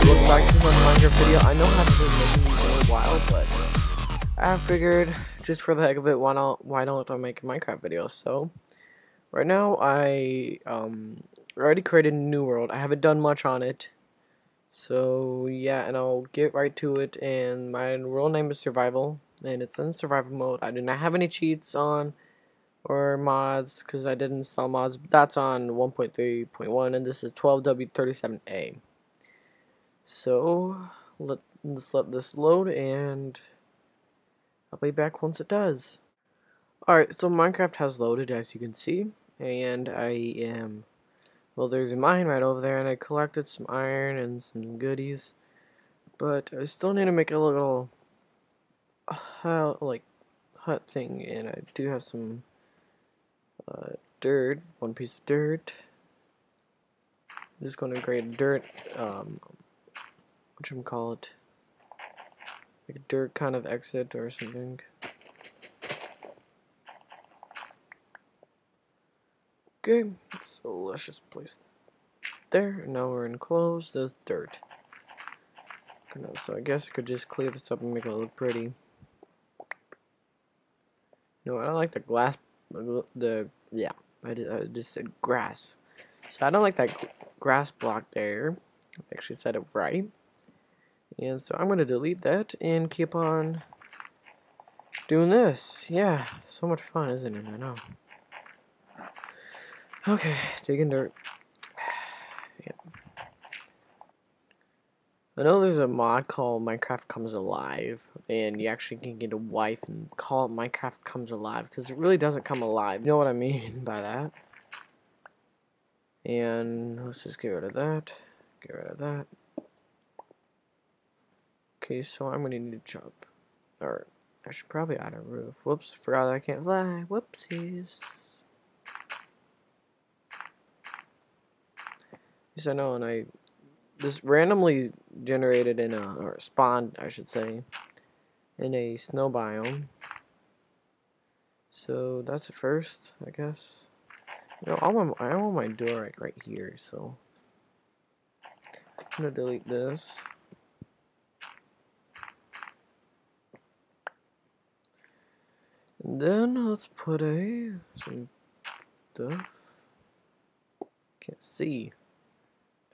welcome back to another Minecraft video. I know I haven't been making these in a while, but I figured just for the heck of it, why don't I make a Minecraft video? So right now I already created a new world. I haven't done much on it, so yeah, and I'll get right to it. And my world name is Survival, and it's in survival mode. I do not have any cheats on or mods because I did install mods, but that's on 1.3.1, and this is 12W37A. So let's let this load, and I'll be back once it does. Alright, so Minecraft has loaded, as you can see, and well, there's a mine right over there, and I collected some iron and some goodies, but I still need to make a little hut thing, and I do have some dirt, one piece of dirt. I'm just going to create dirt, whatchamacallit, like a dirt kind of exit or something. Okay, so let's just place there. Now we're enclosed. There's dirt. So I guess I could just clear this up and make it look pretty. No, I don't like the glass. I just said grass. So I don't like that grass block there. I actually said it right. And so I'm gonna delete that and keep on doing this. Yeah, so much fun, isn't it? I know. Okay, digging dirt. Yep. I know there's a mod called Minecraft Comes Alive, and you actually can get a wife and call it Minecraft Comes Alive, because it really doesn't come alive. You know what I mean by that? And let's just get rid of that. Get rid of that. Okay, so I'm gonna need to jump. Or I should probably add a roof. Whoops, forgot that I can't fly. Whoopsies. Yes, I know, and this randomly generated in or spawned, I should say, in a snow biome. So that's a first, I guess. You know, I want my door like right here, so I'm gonna delete this. And then let's put some stuff. Can't see.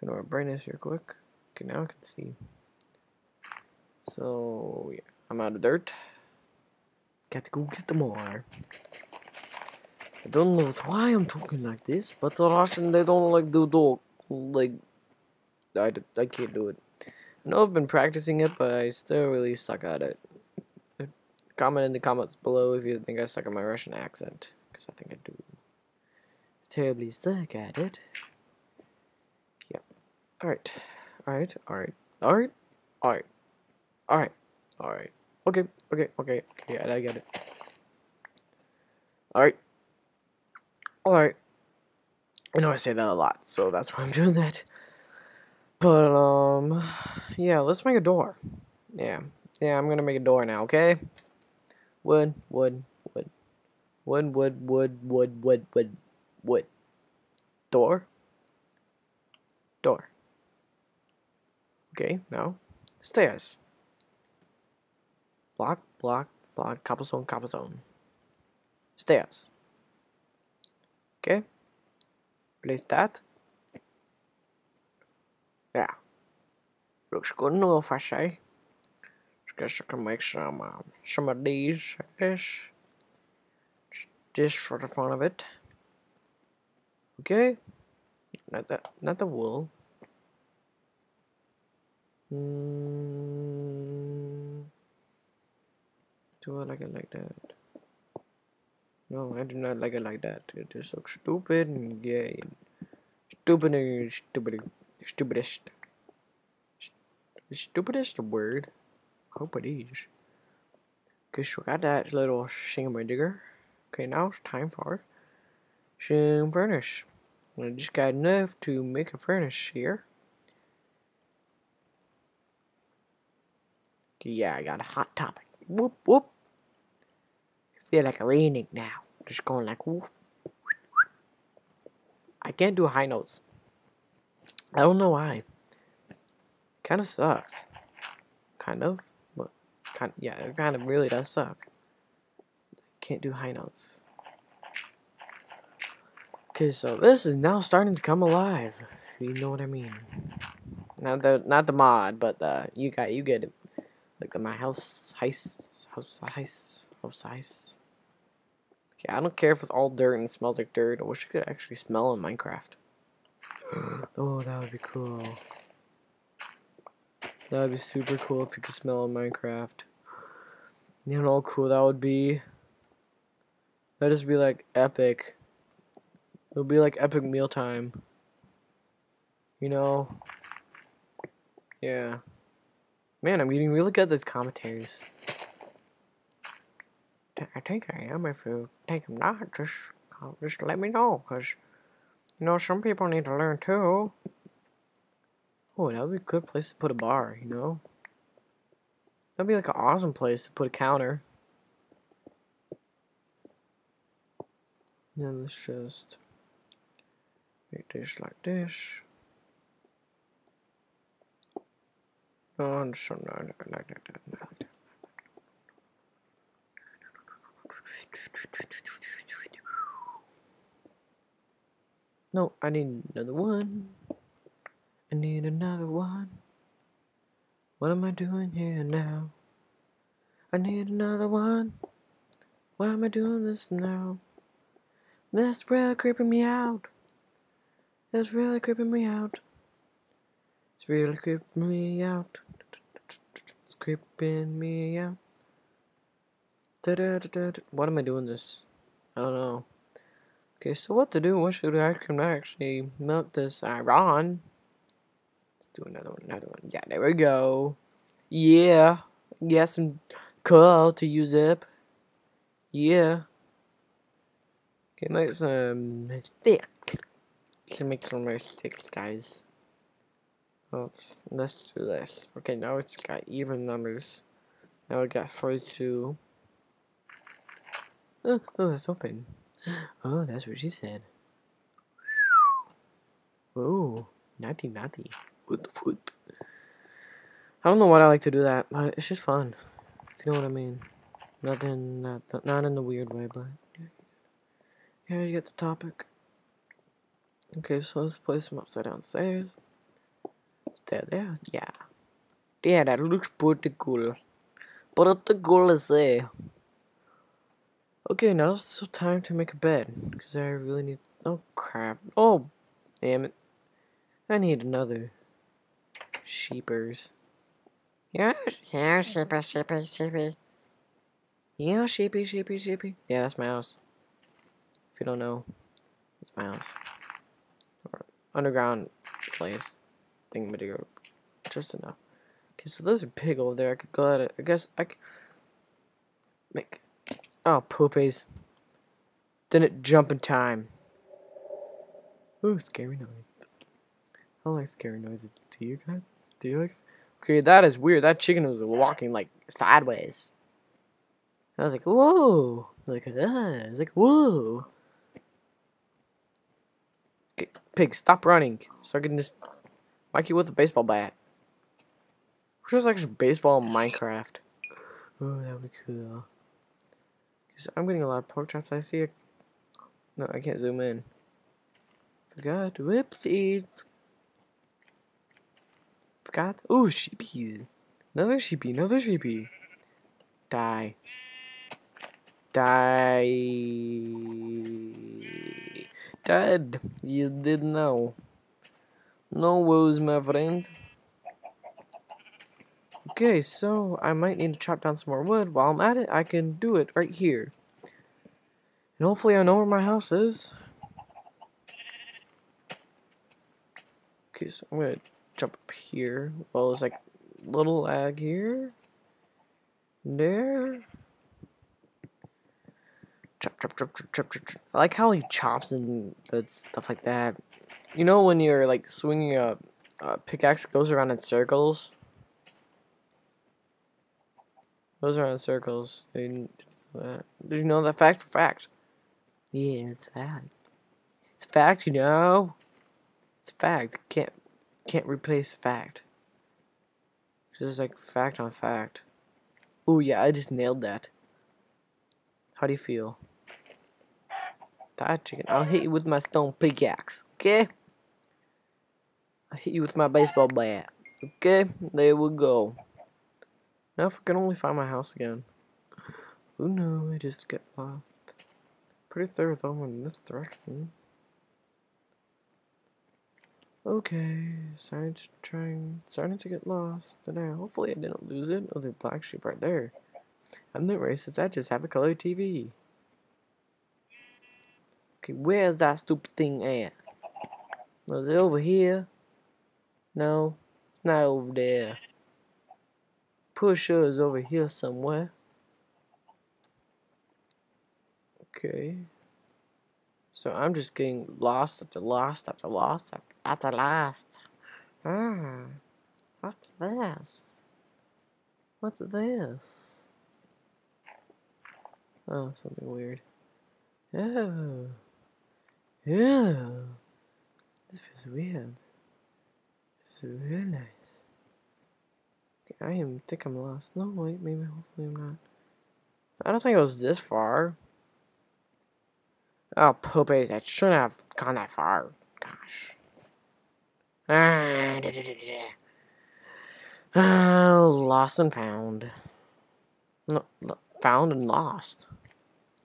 Turn on our brightness here quick. Okay, now I can see. So yeah, I'm out of dirt. Got to go get the more. I don't know why I'm talking like this, but the Russian, they don't like do dog. Like, I can't do it. I know I've been practicing it, but I still really suck at it. Comment in the comments below if you think I suck at my Russian accent, because I think I do. Terribly suck at it. Yeah. Alright. Alright. Alright. Alright. Alright. Alright. Alright. Okay. Okay. Okay. Okay. I get it. Alright. Alright. I know I say that a lot, so that's why I'm doing that. But, yeah, let's make a door. Yeah. Yeah, I'm gonna make a door now, okay? Wood. Door. Door. Okay, now, stairs. Block. Cobblestone. Stairs. Okay. Place that. Yeah. Looks good enough, I say. Guess I can make some of these just for the fun of it. Okay. Not the wool. Do I like it like that? No, I do not like it like that. It just looks stupid and gay. Stupidest word. Hope it is. Okay, so I got that little thingamajigger. Okay, now it's time for some furnace. I just got enough to make a furnace here. Okay, yeah, I got a hot topic. Whoop whoop. I feel like raining now. Just going like whoop. I can't do high notes. I don't know why. Kind of sucks. Kind of, but yeah, it kind of really does suck. Can't do high notes. Okay, so this is now starting to come alive. If you know what I mean. Not the mod, but you get it. Like my house heist. Okay, I don't care if it's all dirt and smells like dirt. I wish I could actually smell in Minecraft. Oh, that would be cool. That would be super cool if you could smell in Minecraft. You know how cool that would be? That'd just be like epic. It would be like epic mealtime. You know? Yeah. Man, I'm getting really good at these commentaries. I think I am. If you think I'm not, just let me know, cause you know some people need to learn too. Oh, that would be a good place to put a bar. You know, that'd be like an awesome place to put a counter. Then let's just make this like this. Oh, and so no, like that. No, I need another one. I need another one. What am I doing here now? I need another one. Why am I doing this now? That's really creeping me out. That's really creeping me out. It's really creeping me out. It's creeping me out. What am I doing this? I don't know. Okay, so what to do? What should I actually melt this iron? Let's do another one. Yeah, there we go. Yeah. Get some coal to use up. Yeah. Okay, make some sticks. Let's make some more sticks, guys. Let's do this. Okay, now it's got even numbers. Now we got 42. Oh, that's open. Oh, that's what she said. Oh, naughty. What the fuck? I don't know why I like to do that, but it's just fun. If you know what I mean. Not in the weird way, but yeah, you get the topic. Okay, so let's place some upside down stairs. Stay there, yeah. Yeah, that looks pretty cool. Pretty cool to say. Okay, now it's time to make a bed, because I really need. Oh crap! Oh, damn it! I need another sheepers. Yeah, sheepy. Yeah, sheepy. Yeah, that's my house. If you don't know, it's my house. Or underground place. Thingamajigger. Just enough. Okay, so there's a pig over there. I could go at it. I guess I could make. Oh, poopies. Didn't jump in time. Ooh, scary noise. I don't like scary noises. Do you guys? Do you like? Okay, that is weird. That chicken was walking like sideways. I was like, whoa! Like that. I was like, whoa! Okay, pig, stop running, so I can just whack you with a baseball bat. Feels like baseball in Minecraft. Oh, that would be cool. Cause I'm getting a lot of pork chops. I see it. No, I can't zoom in. Forgot. Whoopsies. Forgot. Ooh, sheepies. Another sheepy. Die. Dead. You didn't know. No woes, my friend. Okay, so I might need to chop down some more wood. While I'm at it, I can do it right here. And hopefully I know where my house is. Okay, so I'm gonna jump up here. Well, there's like a little lag here. There. Chop. I like how he chops and stuff like that. You know when you're like swinging a pickaxe, goes around in circles? Goes around in circles. Did you know that fact? For fact. Yeah, it's fact. It's fact, you know. It's fact. Can't replace fact. This is like fact on fact. Ooh, yeah, I just nailed that. How do you feel? That chicken. I'll hit you with my stone pickaxe, okay? I'll hit you with my baseball bat. Okay? There we go. Now if I can only find my house again. Oh no, I just get lost. Pretty sure it's over in this direction. Okay, starting to get lost. Now, hopefully I didn't lose it. Oh, there's black sheep right there. I'm not racist, I just have a colored TV. Okay, where's that stupid thing at? Was it over here? No, not over there. Pretty sure it's over here somewhere. Okay. So I'm just getting lost after lost after lost after lost. What's this? What's this? Oh, something weird. Oh. Yeah. This feels weird. This feels really nice. Okay, think I'm lost. No, wait, maybe, hopefully I'm not. I don't think it was this far. Oh, poopies, I shouldn't have gone that far. Gosh. Lost and found. No, found and lost.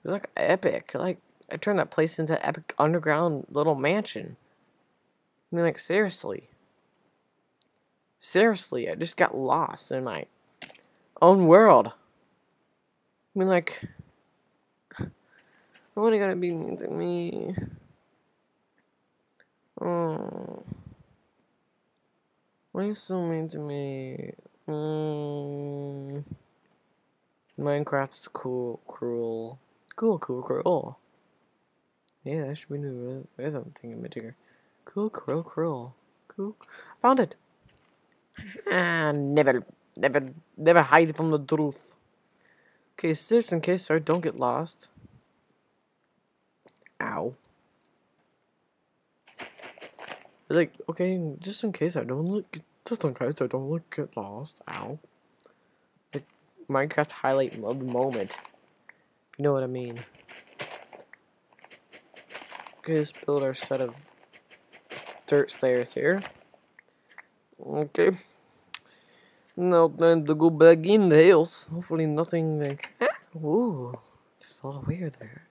It's like epic. Like, I turned that place into an epic underground little mansion. I mean, like, seriously. Seriously, I just got lost in my own world. I mean, like, what are you gonna be mean to me? Oh. Why are you so mean to me? Minecraft's cruel. Cool. Yeah, that should be new. There's something majigger. Cool. Cool. Found it. Never hide from the truth. Okay, just in case I don't get lost. Ow. Like, okay, just in case I don't get lost. Ow. Like Minecraft highlight of the moment. You know what I mean. Okay, let's build our set of dirt stairs here. Okay. Now time to go back in the hills. Hopefully nothing like ooh. It's a little weird there.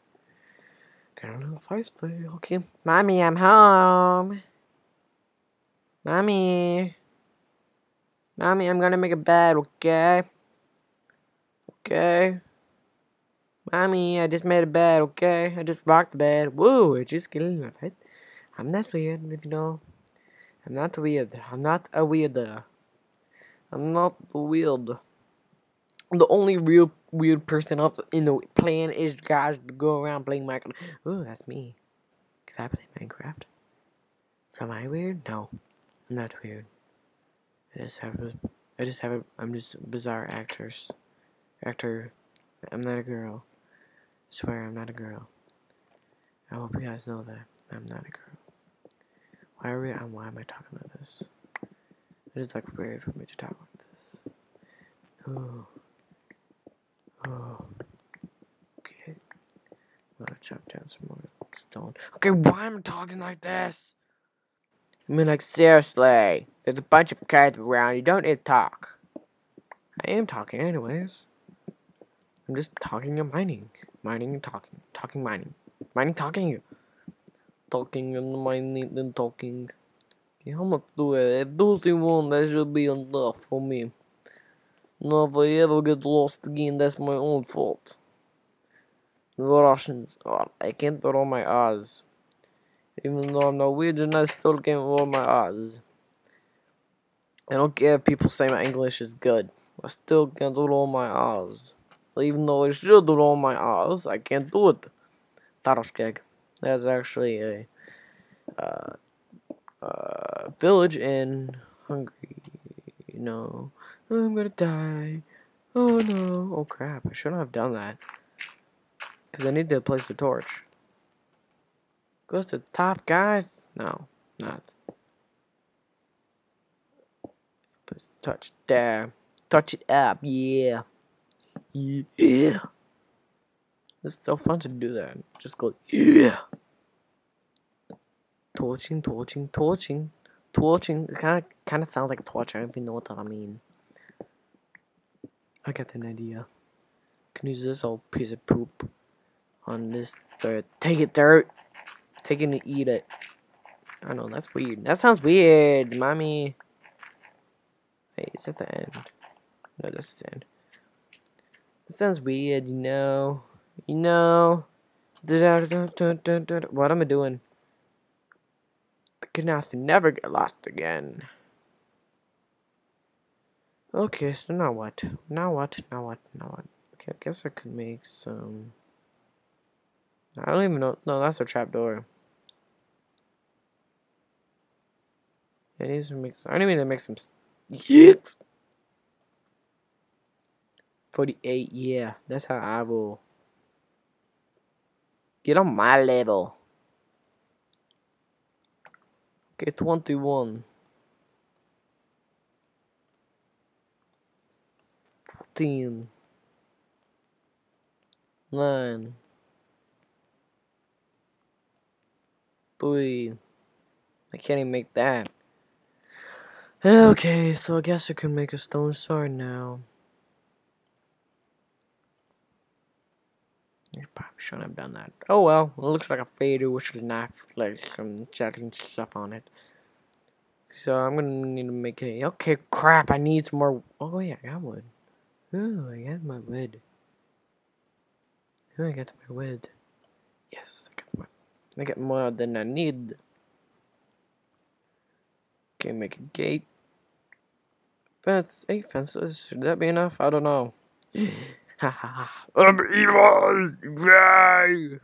Got a little feisty. Okay. Mommy, I'm home. Mommy, I'm gonna make a bed, okay? Okay. Mommy, I just made a bed, okay? I just rocked the bed. Woo, I just killed my head. I'm not weird, if you know. I'm not weird. I'm not a weirdo. I'm not weird. The only real weird person up in the plan is guys to go around playing Minecraft. Oh, that's me. Cause I play Minecraft. So am I weird? No, I'm not weird. I'm just a bizarre actor. I'm not a girl. I swear I'm not a girl. I hope you guys know that. I'm not a girl. Why am I talking like this? It is like weird for me to talk like this. Oh. Okay. I'm gonna chop down some more stone. Okay, why am I talking like this? I mean, like, seriously. There's a bunch of cats around. You don't need to talk. I am talking anyways. I'm just talking and mining. Mining and talking. Talking, mining. Mining, talking. Talking and mining and talking. Okay, how much do I have? 21, that should be enough for me. Now if I ever get lost again, that's my own fault. The Russians. Oh, I can't roll my R's. Even though I'm Norwegian, I still can't roll my R's. I don't care if people say my English is good. I still can't roll my R's. Even though I should roll my R's, I can't do it. Taroshkeg. That's actually a village in Hungary. No. I'm gonna die. Oh no. Oh crap, I shouldn't have done that. Because I need to place the torch. Goes to the top, guys? No, not. Just touch there. Touch it up, yeah. Yeah. It's so fun to do that. Just go, yeah. Torching, torching, torching, torching. It kind of sounds like a torch. I don't even know what that I mean. I got an idea. Can use this old piece of poop on this dirt. Take it, dirt. Take it and eat it. I know that's weird. That sounds weird, mommy. Wait, is that the end? No, that's the end. That sounds weird, you know. You know. What am I doing? The canals to never get lost again. Okay, so now what? Now what? Now what? Now what? Okay, I guess I could make some. I don't even know. No, that's a trapdoor. I need to make. I need to make some. Yes. 48. Yeah, that's how I will get on my level. Okay, 21. 14. 9. 3. I can't even make that. Okay, so I guess I can make a stone sword now. I probably shouldn't have done that. Oh well, it looks like a fader with a knife, like some chatting stuff on it. So I'm gonna need to make a. Okay, crap, I need some more. Oh yeah, I got wood. Oh, I got my wood. Oh, I got my wood. Yes, I got wood. I got more than I need. Okay, make a gate. Fence, 8 fences. Should that be enough? I don't know. Ha ha ha. I'm evil! Yay!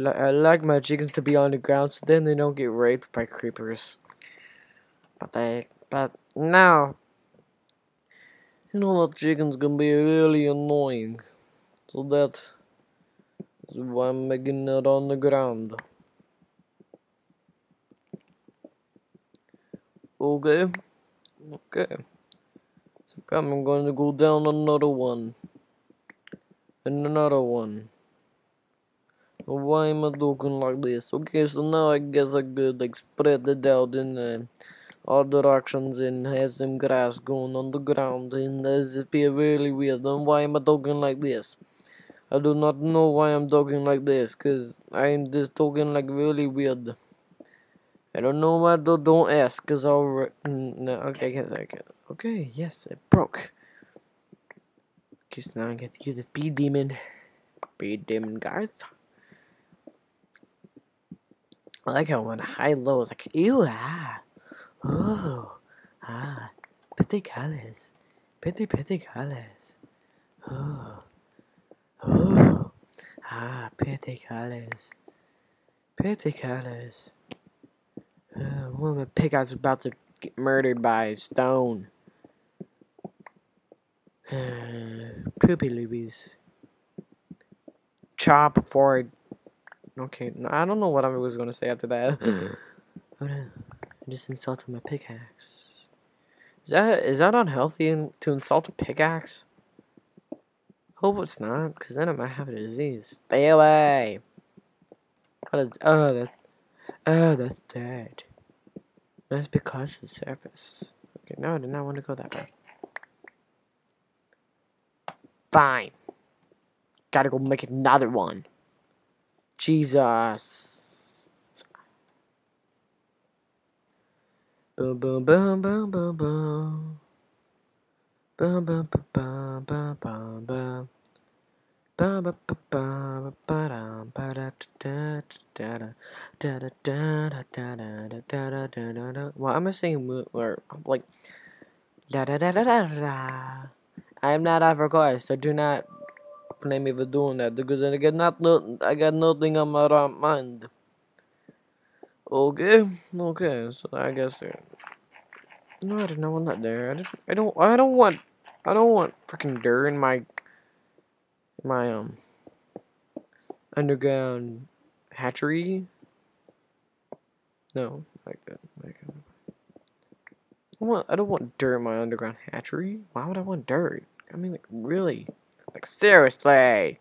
I like my chickens to be on the ground so then they don't get raped by creepers. But now, you know that chicken's gonna be really annoying. So that's why I'm making it on the ground. Okay. Okay. So I'm going to go down another one. And another one. Why am I looking like this? Okay, so now I guess I could like spread it out in all directions and have some grass going on the ground, and this is be really weird. And why am I talking like this? I do not know why I'm talking like this, cause I'm just talking like really weird. I don't know why, though. Don't ask, cause I'll. No, okay, okay, yes, it broke. Okay, so now I get to use this speed demon. Speed demon, guys. I like how when high low is like, ew, ah, oh, ah, pretty colors, pretty colors, oh, oh, ah, pretty colors, pretty colors. One of my pickaxe about to get murdered by a stone. Poopy loobies. Chop before I. Okay, no, I don't know what I was gonna say after that. Oh no, I just insulted my pickaxe. Is that unhealthy to insult a pickaxe? Hope it's not, because then I might have a disease. Stay away. That's dead. That's because of the surface. Okay, no, I did not want to go that far. Fine. Gotta go make another one. Jesus. Boom, boom, boom, boom, boom, boom. Boom, boom, boom, boom, boom, boom, boom. Why am I saying or like da da da da da da? I am not African, so do not blame me for doing that because I got nothing on my right mind. Okay, so I guess no, I don't want that there. I don't want freaking dirt in my underground hatchery. No, like that. I don't want dirt in my underground hatchery. Why would I want dirt? I mean, like, really? Like, seriously?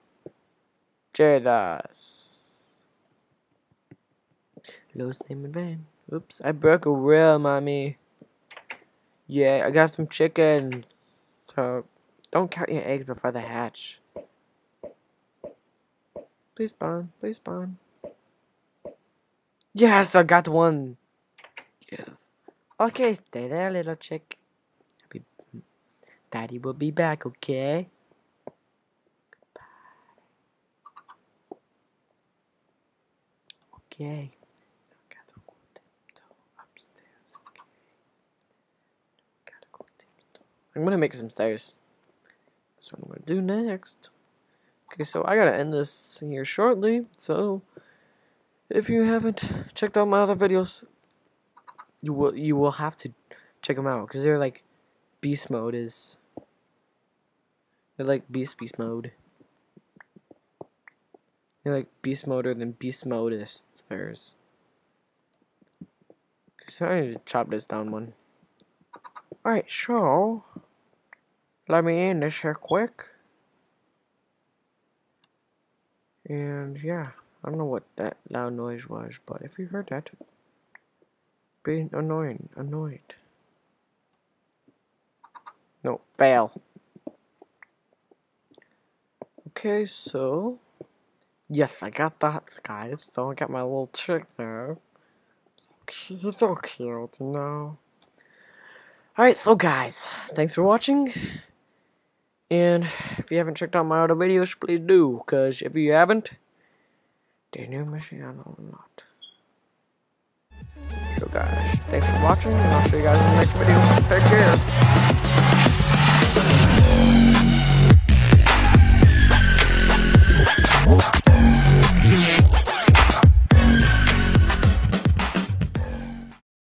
Jesus. Lowest name in vain. Oops, I broke a rail, mommy. Yeah, I got some chickens. So, don't count your eggs before they hatch. Please spawn. Please spawn. Yes, I got one. Yes. Okay, stay there, little chick. Daddy will be back, okay? Goodbye. Okay. Gotta go upstairs, okay? Gotta go tiptoe. I'm gonna make some stairs. That's what I'm gonna do next. Okay, so I gotta end this here shortly. So, if you haven't checked out my other videos, you will have to check them out because they're like beast mode is. They're like beast mode. They're like beast moder than beast modist. There's. So I need to chop this down one. Alright, so let me end this here quick. And yeah, I don't know what that loud noise was, but if you heard that, be annoyed. No, fail. Okay, so yes, I got that, guys. So I got my little chick there. He's so cute, you know. Alright, so guys, thanks for watching. And if you haven't checked out my other videos, please do. Because if you haven't, then you're missing out on a lot. So guys, thanks for watching, and I'll see you guys in the next video. Take care.